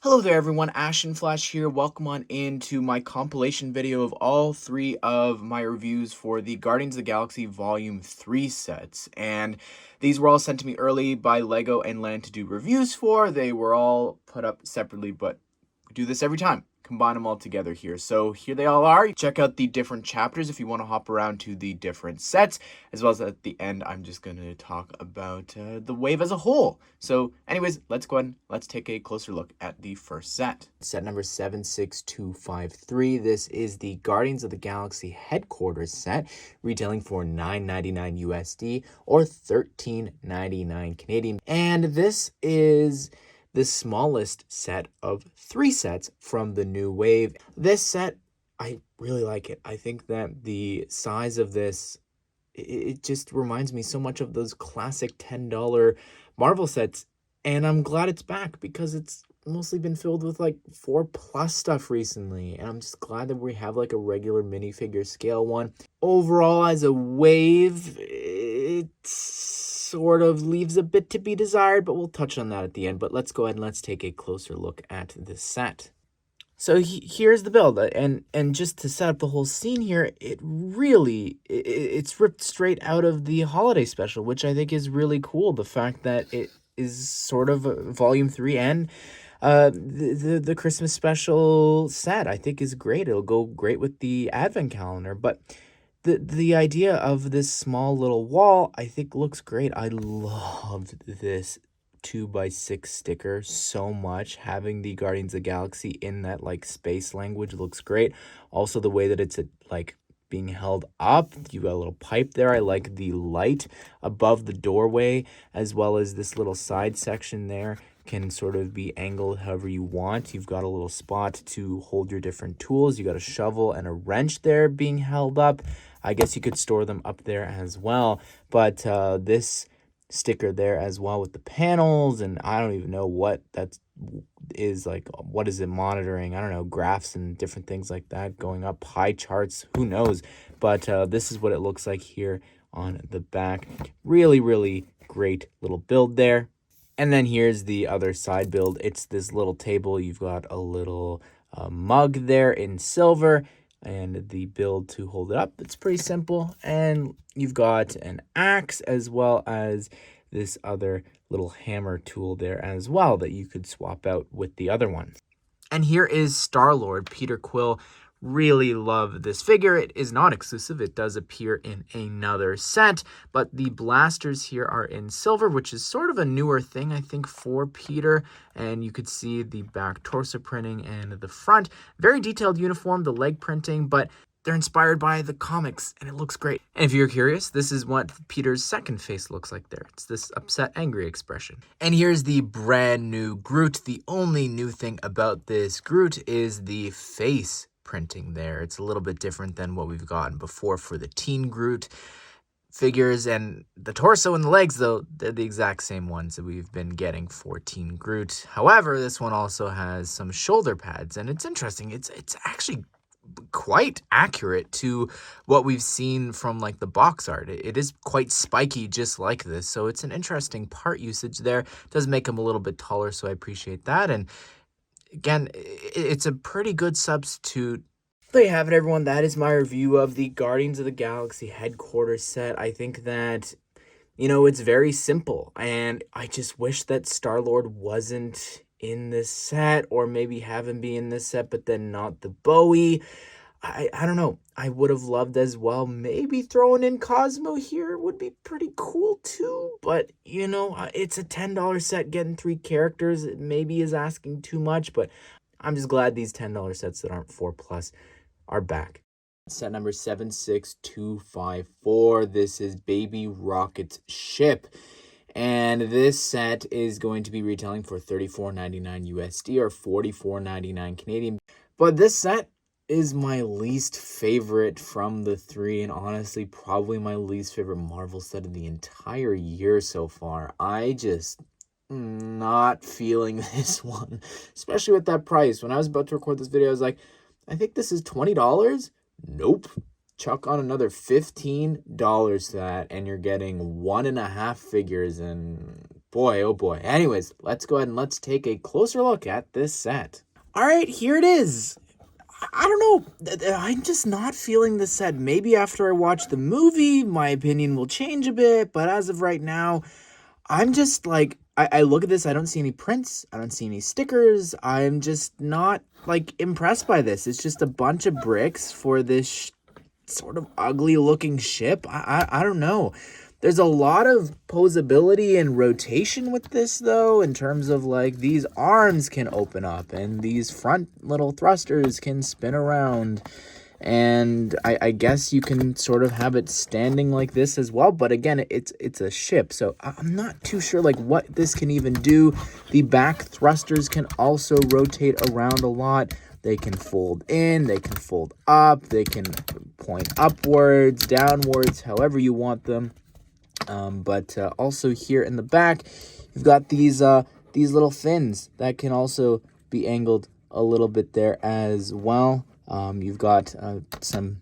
Hello there everyone, Ashnflash here. Welcome on into my compilation video of all three of my reviews for the Guardians of the Galaxy Volume 3 sets. And these were all sent to me early by LEGO and Land to do reviews for. They were all put up separately, but we do this every time. Combine them all together here. So here they all are. Check out the different chapters if you want to hop around to the different sets, as well as at the end I'm just going to talk about the wave as a whole. So anyways, let's go ahead and let's take a closer look at the first set. Set number 76253. This is the Guardians of the Galaxy headquarters set, retailing for $9.99 USD or $13.99 Canadian. And this is the smallest set of 3 sets from the new wave. This set, I really like it. I think that the size of this, it just reminds me so much of those classic $10 Marvel sets, and I'm glad it's back because it's mostly been filled with like 4+ stuff recently, and I'm just glad that we have like a regular minifigure scale one. Overall, as a wave, it sort of leaves a bit to be desired, but we'll touch on that at the end. But let's go ahead and let's take a closer look at this set. So here's the build, and just to set up the whole scene here, it's ripped straight out of the holiday special, which I think is really cool. The fact that it is sort of Volume 3 and the Christmas special set, I think is great. It'll go great with the advent calendar, but the idea of this small little wall, I think looks great. I loved this 2x6 sticker so much. Having the Guardians of the Galaxy in that like space language looks great. Also the way that it's like being held up, you got a little pipe there. I like the light above the doorway, as well as this little side section there can sort of be angled however you want. You've got a little spot to hold your different tools. You got a shovel and a wrench there being held up. I guess you could store them up there as well, but this sticker there as well with the panels, and I don't even know what that is, like what is it monitoring, I don't know, graphs and different things like that going up, pie charts, who knows. But this is what it looks like here on the back. Really great little build there. And then here's the other side build. It's this little table. You've got a little mug there in silver, and the build to hold it up, it's pretty simple. And you've got an axe as well as this other little hammer tool there as well that you could swap out with the other ones. And here is Star-Lord, Peter Quill. Really love this figure. It is not exclusive. It does appear in another set, but the blasters here are in silver, which is sort of a newer thing, I think, for Peter. And you could see the back torso printing and the front. Very detailed uniform, the leg printing, but they're inspired by the comics, and it looks great. And if you're curious, this is what Peter's second face looks like there. It's this upset, angry expression. And here's the brand new Groot. The only new thing about this Groot is the face printing there. It's a little bit different than what we've gotten before for the Teen Groot figures, and the torso and the legs, though, they're the exact same ones that we've been getting for Teen Groot. However, this one also has some shoulder pads, and it's interesting. It's actually quite accurate to what we've seen from like the box art. It is quite spiky, just like this, so it's an interesting part usage there. It does make him a little bit taller, so I appreciate that. And again, it's a pretty good substitute. There you have it, everyone. That is my review of the Guardians of the Galaxy headquarters set. I think that, it's very simple, and I just wish that Star-Lord wasn't in this set, or maybe have him be in this set, but then not the Bowie. I don't know. I would have loved as well. Maybe throwing in Cosmo here would be pretty cool too. But, it's a $10 set. Getting 3 characters maybe is asking too much. But I'm just glad these $10 sets that aren't 4+ are back. Set number 76254. This is Baby Rocket's ship. And this set is going to be retailing for $34.99 USD or $44.99 Canadian. But this set is my least favorite from the 3, and honestly probably my least favorite Marvel set of the entire year so far. I just not feeling this one, especially with that price. When I was about to record this video, I was like, I think this is $20. Nope. Chuck on another $15 to that, and you're getting 1.5 figures, and Boy, oh boy. Anyways, let's go ahead and let's take a closer look at this set. All right, here it is. I don't know. I'm just not feeling this set. Maybe after I watch the movie, my opinion will change a bit. But as of right now, I'm just like, I look at this, I don't see any prints, I don't see any stickers. I'm just not like impressed by this. It's just a bunch of bricks for this sort of ugly looking ship. I don't know. There's a lot of posability and rotation with this though, in terms of like these arms can open up and these front little thrusters can spin around. And I guess you can sort of have it standing like this as well. But again, it's a ship, so I'm not too sure like what this can even do. The back thrusters can also rotate around a lot. They can fold in, they can fold up, they can point upwards, downwards, however you want them. But also here in the back, you've got these little fins that can also be angled a little bit there as well. You've got some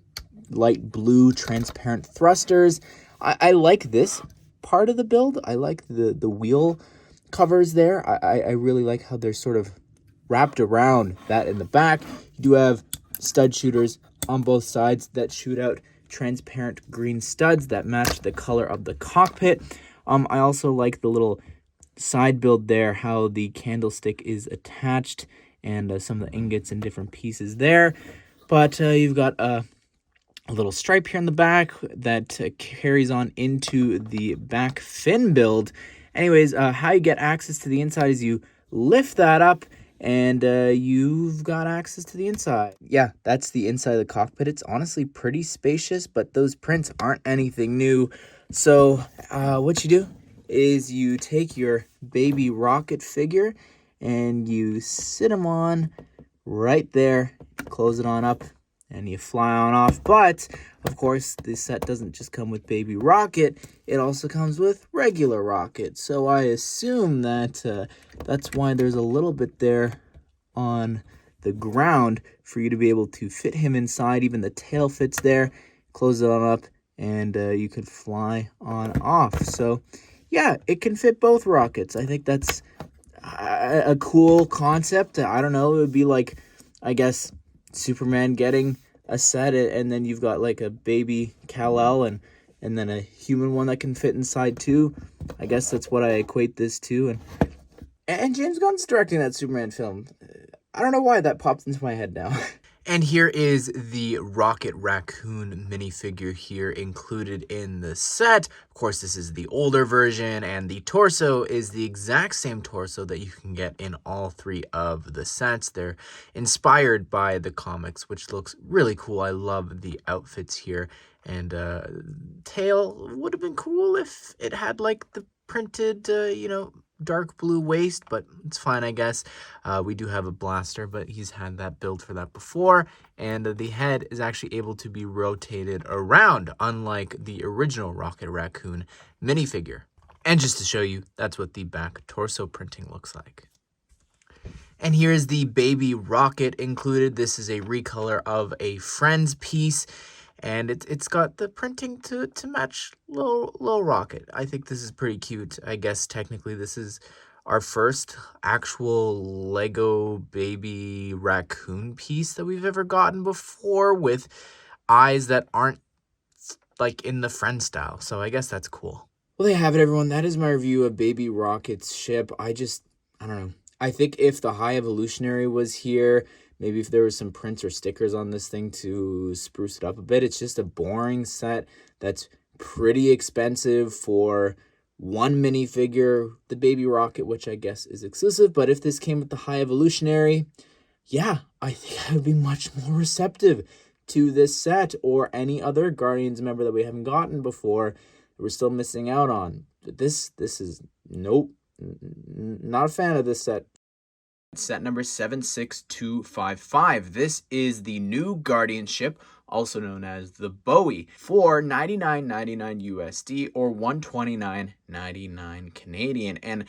light blue transparent thrusters. I like this part of the build. I like the wheel covers there. I really like how they're sort of wrapped around that in the back. You do have stud shooters on both sides that shoot out transparent green studs that match the color of the cockpit. I also like the little side build there, how the candlestick is attached and some of the ingots and different pieces there. But you've got a little stripe here in the back that carries on into the back fin build. Anyways, how you get access to the inside is you lift that up and you've got access to the inside. Yeah, that's the inside of the cockpit. It's honestly pretty spacious, but those prints aren't anything new. So what you do is you take your baby rocket figure and you sit him on right there, close it on up, and you fly on off. But of course, this set doesn't just come with baby rocket, it also comes with regular rocket. So I assume that that's why there's a little bit there on the ground for you to be able to fit him inside. Even the tail fits there. Close it on up and you could fly on off. So yeah, it can fit both rockets. I think that's a cool concept. I don't know, it would be like, I guess, Superman getting a set and then you've got like a baby Kal-El and then a human one that can fit inside too. I guess that's what I equate this to. And James Gunn's directing that Superman film. I don't know why that popped into my head now. And here is the Rocket Raccoon minifigure here included in the set. Of course, this is the older version, and the torso is the exact same torso that you can get in all three of the sets. They're inspired by the comics, which looks really cool. I love the outfits here. And tail would have been cool if it had like the printed, dark blue waist, but it's fine, I guess. We do have a blaster, but he's had that build for that before, and the head is actually able to be rotated around, unlike the original Rocket Raccoon minifigure. And just to show you, that's what the back torso printing looks like. And here's the baby rocket included. This is a recolor of a Friends piece, and it's got the printing to match little rocket. I think this is pretty cute. I guess technically this is our first actual Lego baby raccoon piece that we've ever gotten before, with eyes that aren't like in the Friend style. So I guess that's cool. Well, there you have it, everyone. That is my review of Baby Rocket's ship. I don't know. I think if the High Evolutionary was here, maybe if there was some prints or stickers on this thing to spruce it up a bit. It's just a boring set that's pretty expensive for one minifigure, the Baby Rocket, which I guess is exclusive. But if this came with the High Evolutionary, yeah, I think I would be much more receptive to this set or any other Guardians member that we haven't gotten before that we're still missing out on. But this is, nope, not a fan of this set. Set number 76255. This is the new Guardian ship, also known as the Bowie, for $99.99 USD or $129.99 Canadian. And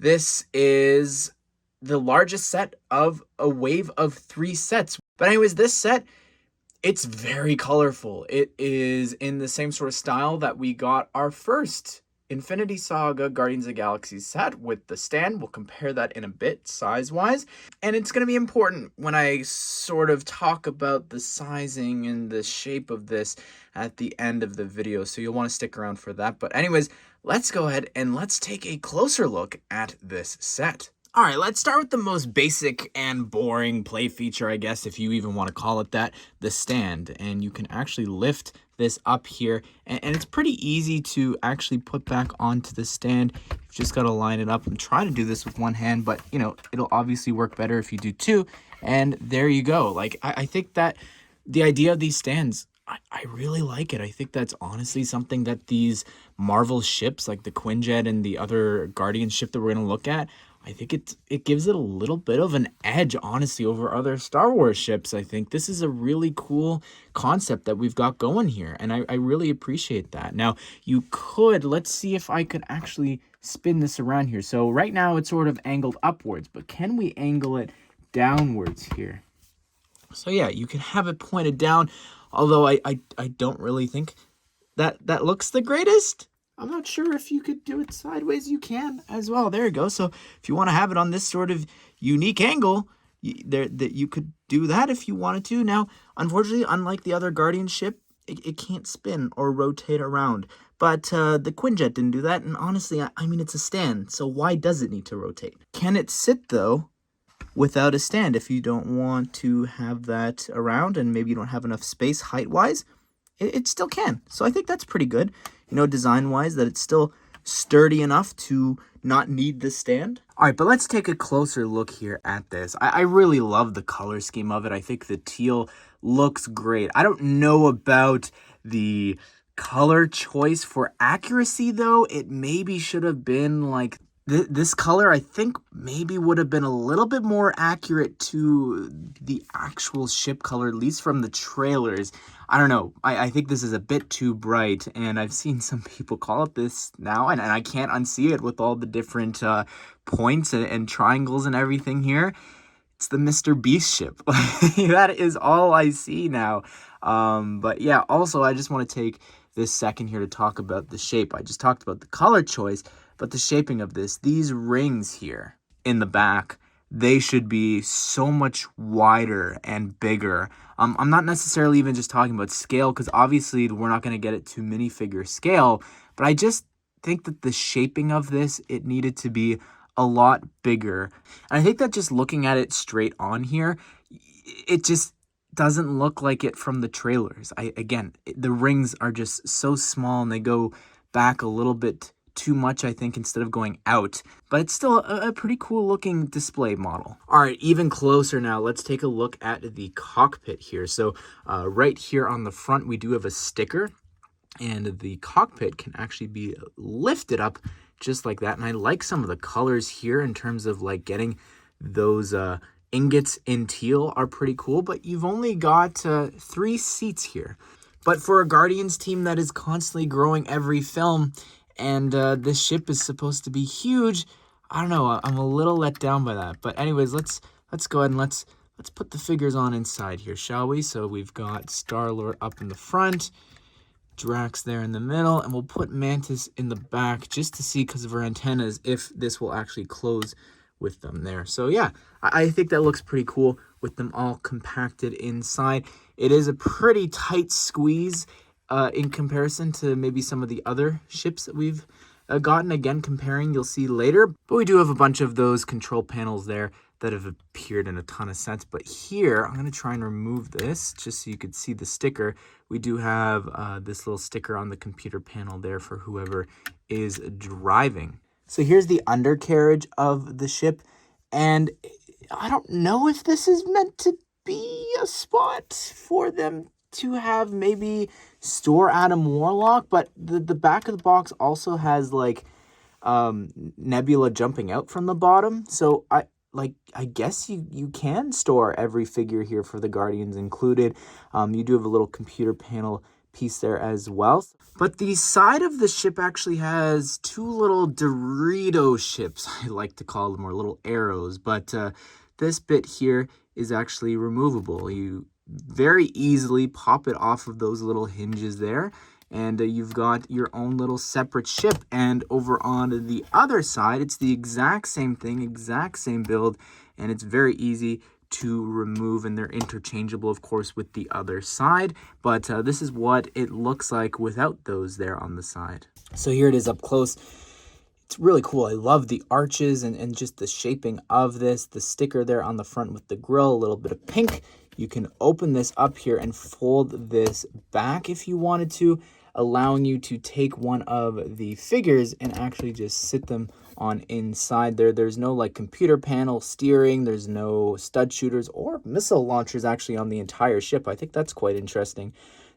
this is the largest set of a wave of 3 sets. But anyways, this set, it's very colorful. It is in the same sort of style that we got our first Infinity Saga Guardians of the Galaxy set with the stand. We'll compare that in a bit size-wise. And it's going to be important when I sort of talk about the sizing and the shape of this at the end of the video. So you'll want to stick around for that. But anyways, let's go ahead and let's take a closer look at this set. All right, let's start with the most basic and boring play feature, I guess, if you even want to call it that, the stand. And you can actually lift this up here, and it's pretty easy to actually put back onto the stand. You've just got to line it up and try to do this with one hand, but, you know, it'll obviously work better if you do two, and there you go. Like, I think that the idea of these stands, I really like it. I think that's honestly something that these Marvel ships, like the Quinjet and the other Guardian ship that we're going to look at, I think it gives it a little bit of an edge, honestly, over other Star Wars ships. I think this is a really cool concept that we've got going here, and I really appreciate that. Now, you could, let's see if I could actually spin this around here. So right now it's sort of angled upwards, but can we angle it downwards here? So yeah, you can have it pointed down, although I don't really think that looks the greatest. I'm not sure if you could do it sideways. You can as well. There you go. So if you want to have it on this sort of unique angle, that you could do that if you wanted to. Now, unfortunately, unlike the other Guardian ship, it can't spin or rotate around. But the Quinjet didn't do that. And honestly, I mean, it's a stand. So why does it need to rotate? Can it sit, though, without a stand if you don't want to have that around and maybe you don't have enough space height-wise? It still can. So I think that's pretty good. You know, design-wise, that it's still sturdy enough to not need the stand. All right, but let's take a closer look here at this. I really love the color scheme of it. I think the teal looks great. I don't know about the color choice for accuracy, though. It maybe should have been like this color. I think maybe would have been a little bit more accurate to the actual ship color, at least from the trailers. I don't know. I think this is a bit too bright, and I've seen some people call it this now, and I can't unsee it with all the different points and triangles and everything here. It's the Mr. Beast ship. That is all I see now. But yeah, also, I just want to take this second here to talk about the shape. I just talked about the color choice, but the shaping of this, these rings here in the back, they should be so much wider and bigger. I'm not necessarily even just talking about scale, because obviously we're not going to get it to minifigure scale, but I just think that the shaping of this, it needed to be a lot bigger. And I think that just looking at it straight on here, it just doesn't look like it from the trailers. Again, the rings are just so small and they go back a little bit too much, I think, instead of going out. But it's still a pretty cool looking display model. All right, even closer now, let's take a look at the cockpit here. So right here on the front, we do have a sticker, and the cockpit can actually be lifted up just like that. And I like some of the colors here in terms of like getting those ingots in teal are pretty cool, but you've only got 3 seats here. But for a Guardians team that is constantly growing every film, and this ship is supposed to be huge, I don't know, I'm a little let down by that. But anyways, let's go ahead and let's put the figures on inside here, shall we? So we've got Star-Lord up in the front, Drax there in the middle, and we'll put Mantis in the back just to see, because of her antennas, if this will actually close with them there. So yeah, I think that looks pretty cool with them all compacted inside. It is a pretty tight squeeze in comparison to maybe some of the other ships that we've gotten. Again, comparing, you'll see later. But we do have a bunch of those control panels there that have appeared in a ton of sets. But here, I'm going to try and remove this just so you could see the sticker. We do have this little sticker on the computer panel there for whoever is driving. So here's the undercarriage of the ship. And I don't know if this is meant to be a spot for them to have maybe store Adam Warlock, but the back of the box also has like Nebula jumping out from the bottom. So I guess you can store every figure here for the Guardians included. You do have a little computer panel piece there as well. But the side of the ship actually has 2 little Dorito ships, I like to call them, or little arrows. But this bit here is actually removable. You very easily pop it off of those little hinges there, and you've got your own little separate ship. And over on the other side, it's the exact same thing, exact same build, and it's very easy to remove, and they're interchangeable, of course, with the other side. But this is what it looks like without those there on the side. So here it is up close. It's really cool. I love the arches and just the shaping of this. The sticker there on the front with the grill, a little bit of pink. You can open this up here and fold this back if you wanted to, allowing you to take one of the figures and actually just sit them on inside there. There's no like computer panel steering. There's no stud shooters or missile launchers actually on the entire ship. I think that's quite interesting.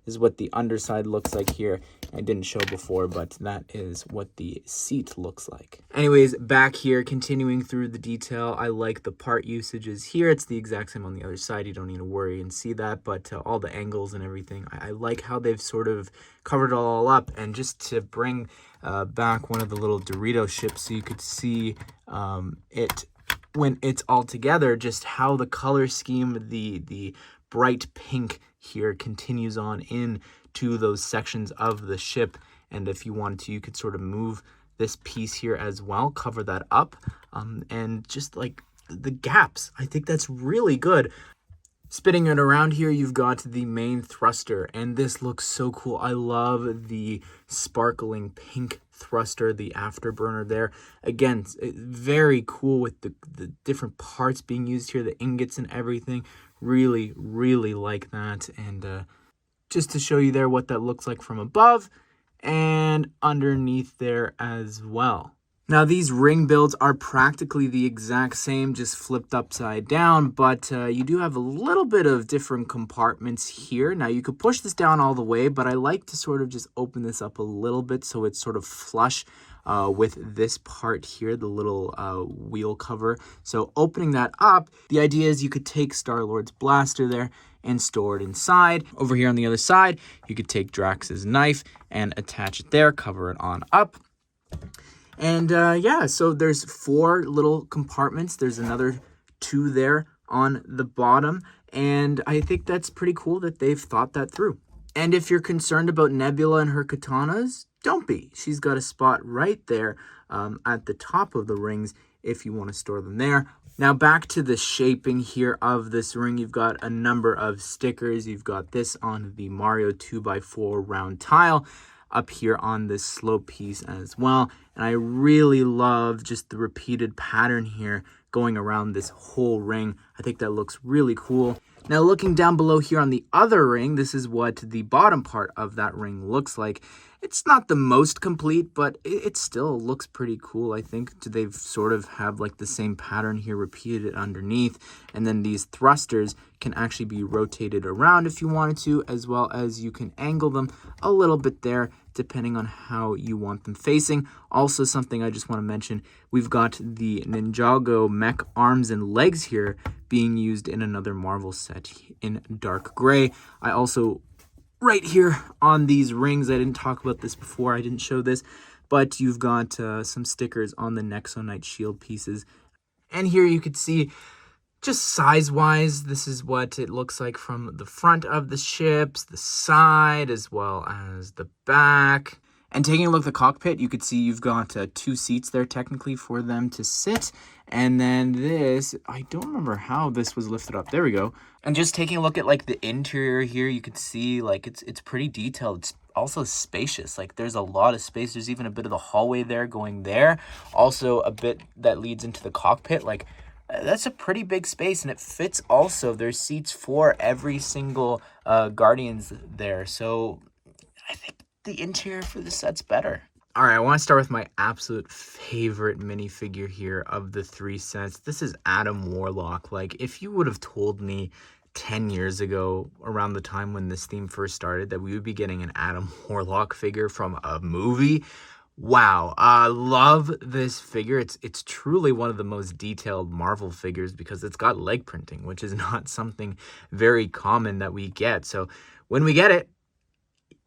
This is what the underside looks like here. I didn't show before, but that is what the seat looks like. Anyways, back here, continuing through the detail, I like the part usages here. It's the exact same on the other side. You don't need to worry and see that, but all the angles and everything, I like how they've sort of covered it all up. And just to bring back one of the little Dorito ships so you could see it when it's all together, just how the color scheme, the bright pink here continues on in to those sections of the ship. And if you wanted to, you could sort of move this piece here as well, cover that up, and just like the gaps, I think that's really good. Spinning it around here, you've got the main thruster, and this looks so cool. I love the sparkling pink thruster, the afterburner there. Again, very cool with the different parts being used here, the ingots and everything. Really, really like that. And just to show you there what that looks like from above and underneath there as well. Now, these ring builds are practically the exact same, just flipped upside down, but you do have a little bit of different compartments here. Now, you could push this down all the way, but I like to sort of just open this up a little bit so it's sort of flush with this part here, the little wheel cover. So opening that up, the idea is you could take Star-Lord's blaster there and store it inside. Over here on the other side, you could take Drax's knife and attach it there, cover it on up. And yeah, so there's 4 little compartments. There's another 2 there on the bottom. And I think that's pretty cool that they've thought that through. And if you're concerned about Nebula and her katanas, don't be. She's got a spot right there at the top of the rings if you want to store them there. Now back to the shaping here of this ring. You've got a number of stickers. You've got this on the Mario 2x4 round tile, up here on this slope piece as well. And I really love just the repeated pattern here going around this whole ring. I think that looks really cool. Now looking down below here on the other ring, this is what the bottom part of that ring looks like. It's not the most complete, but it still looks pretty cool, I think. They've sort of have like the same pattern here repeated underneath. And then these thrusters can actually be rotated around if you wanted to, as well as you can angle them a little bit there, depending on how you want them facing. Also, something I just want to mention, we've got the Ninjago mech arms and legs here being used in another Marvel set in dark gray. I also, right here on these rings, I didn't talk about this before, I didn't show this, but you've got some stickers on the Nexonite shield pieces. And here you could see, just size-wise, this is what it looks like from the front of the ships, the side, as well as the back. And taking a look at the cockpit, you could see you've got 2 seats there technically for them to sit. And then this, I don't remember how this was lifted up. There we go. And just taking a look at like the interior here, you could see like it's pretty detailed. It's also spacious. Like there's a lot of space. There's even a bit of the hallway there going there. Also a bit that leads into the cockpit. Like that's a pretty big space, and it fits also. There's seats for every single Guardians there. So I think the interior for the set's better. All right, I want to start with my absolute favorite minifigure here of the 3 sets. This is Adam Warlock. Like, if you would have told me 10 years ago, around the time when this theme first started, that we would be getting an Adam Warlock figure from a movie, wow. I love this figure. It's truly one of the most detailed Marvel figures because it's got leg printing, which is not something very common that we get. So when we get it,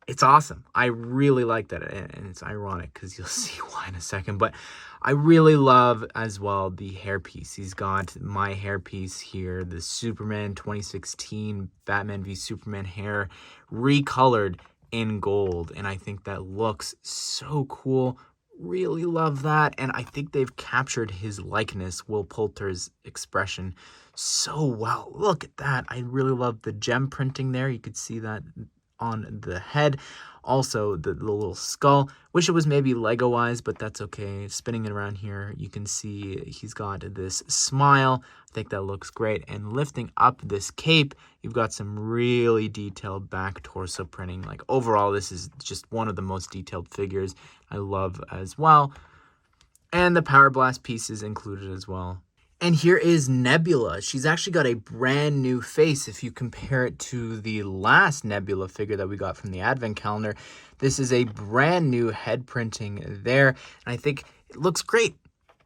it's awesome. I really like that, and it's ironic because you'll see why in a second, but I really love as well the hairpiece. He's got my hairpiece here, the Superman 2016 Batman v Superman hair, recolored in gold, and I think that looks so cool. Really love that, and I think they've captured his likeness, Will Poulter's expression, so well. Look at that. I really love the gem printing there. You could see that on the head. Also, the little skull. Wish it was maybe Lego-wise, but that's okay. Spinning it around here, you can see he's got this smile. I think that looks great. And lifting up this cape, you've got some really detailed back torso printing. Like, overall, this is just one of the most detailed figures I love as well. And the Power Blast piece is included as well. And here is Nebula. She's actually got a brand new face if you compare it to the last Nebula figure that we got from the Advent calendar. This is a brand new head printing there, and I think it looks great.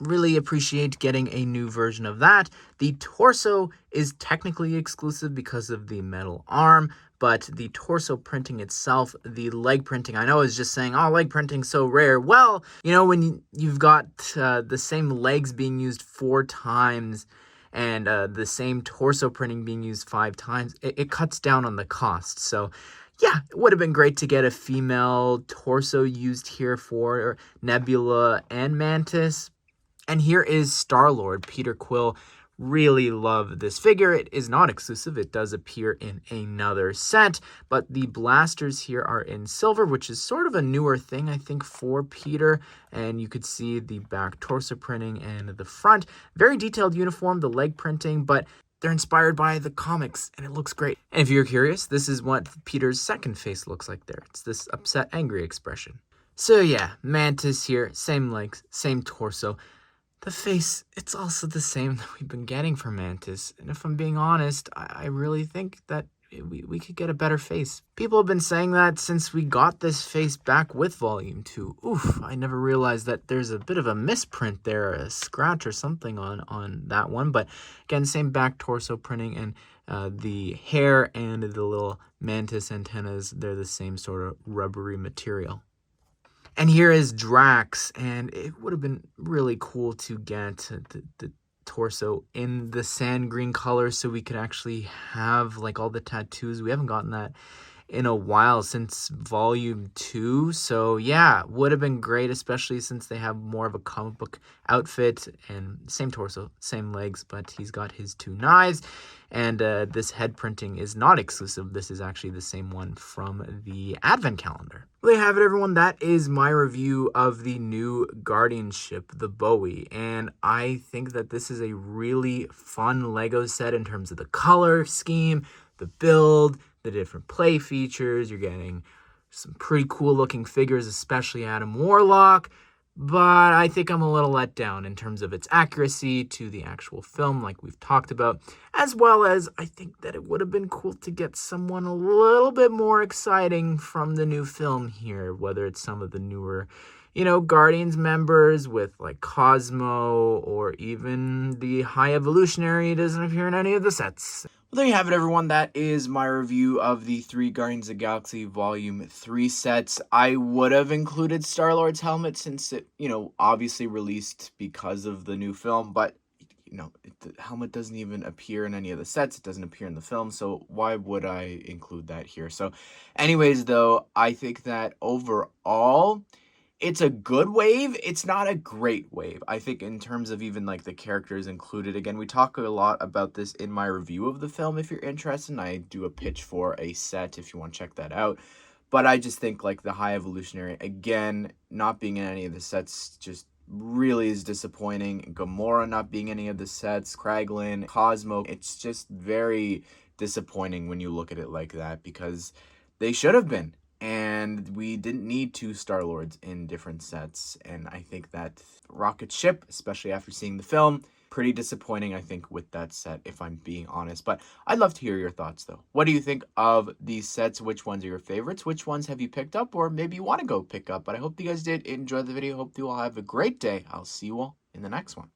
Really appreciate getting a new version of that. The torso is technically exclusive because of the metal arm, but the torso printing itself, the leg printing, I know is just saying, oh, leg printing so rare. Well, you know, when you've got the same legs being used 4 times and the same torso printing being used 5 times, it cuts down on the cost. So yeah, it would have been great to get a female torso used here for Nebula and Mantis. And here is Star-Lord, Peter Quill. Really love this figure. It is not exclusive. It does appear in another set, but the blasters here are in silver, which is sort of a newer thing, I think, for Peter. And you could see the back torso printing and the front. Very detailed uniform, the leg printing, but they're inspired by the comics, and it looks great. And if you're curious, this is what Peter's second face looks like there. It's this upset, angry expression. So yeah, Mantis here, same legs, same torso. The face, it's also the same that we've been getting from Mantis. And if I'm being honest, I really think that we could get a better face. People have been saying that since we got this face back with Volume 2. Oof, I never realized that there's a bit of a misprint there, a scratch or something on that one. But again, same back torso printing, and the hair and the little Mantis antennas, they're the same sort of rubbery material. And here is Drax, and it would have been really cool to get the torso in the sand green color so we could actually have like all the tattoos. We haven't gotten that in a while since Volume 2. So yeah, would have been great, especially since they have more of a comic book outfit and same torso, same legs, but he's got his 2 knives. And this head printing is not exclusive. This is actually the same one from the Advent calendar. Well, there you have it, everyone. That is my review of the new Guardian ship, the Bowie. And I think that this is a really fun Lego set in terms of the color scheme, the build, the different play features. You're getting some pretty cool looking figures, especially Adam Warlock. But I think I'm a little let down in terms of its accuracy to the actual film, like we've talked about, as well as I think that it would have been cool to get someone a little bit more exciting from the new film here, whether it's some of the newer, you know, Guardians members with like Cosmo, or even the High Evolutionary doesn't appear in any of the sets. Well, there you have it, everyone. That is my review of the 3 Guardians of the Galaxy Volume 3 sets. I would have included Star-Lord's helmet since it, you know, obviously released because of the new film, but, you know, the helmet doesn't even appear in any of the sets. It doesn't appear in the film, so why would I include that here? So, anyways, though, I think that overall, it's a good wave. It's not a great wave. I think in terms of even like the characters included. Again, we talk a lot about this in my review of the film if you're interested. And I do a pitch for a set if you want to check that out. But I just think like the High Evolutionary, again, not being in any of the sets just really is disappointing. Gamora not being in any of the sets, Kraglin, Cosmo. It's just very disappointing when you look at it like that because they should have been. And we didn't need 2 Star-Lords in different sets. And I think that Rocket Ship, especially after seeing the film, pretty disappointing, I think, with that set, if I'm being honest. But I'd love to hear your thoughts, though. What do you think of these sets? Which ones are your favorites? Which ones have you picked up? Or maybe you want to go pick up. But I hope you guys did enjoy the video. Hope you all have a great day. I'll see you all in the next one.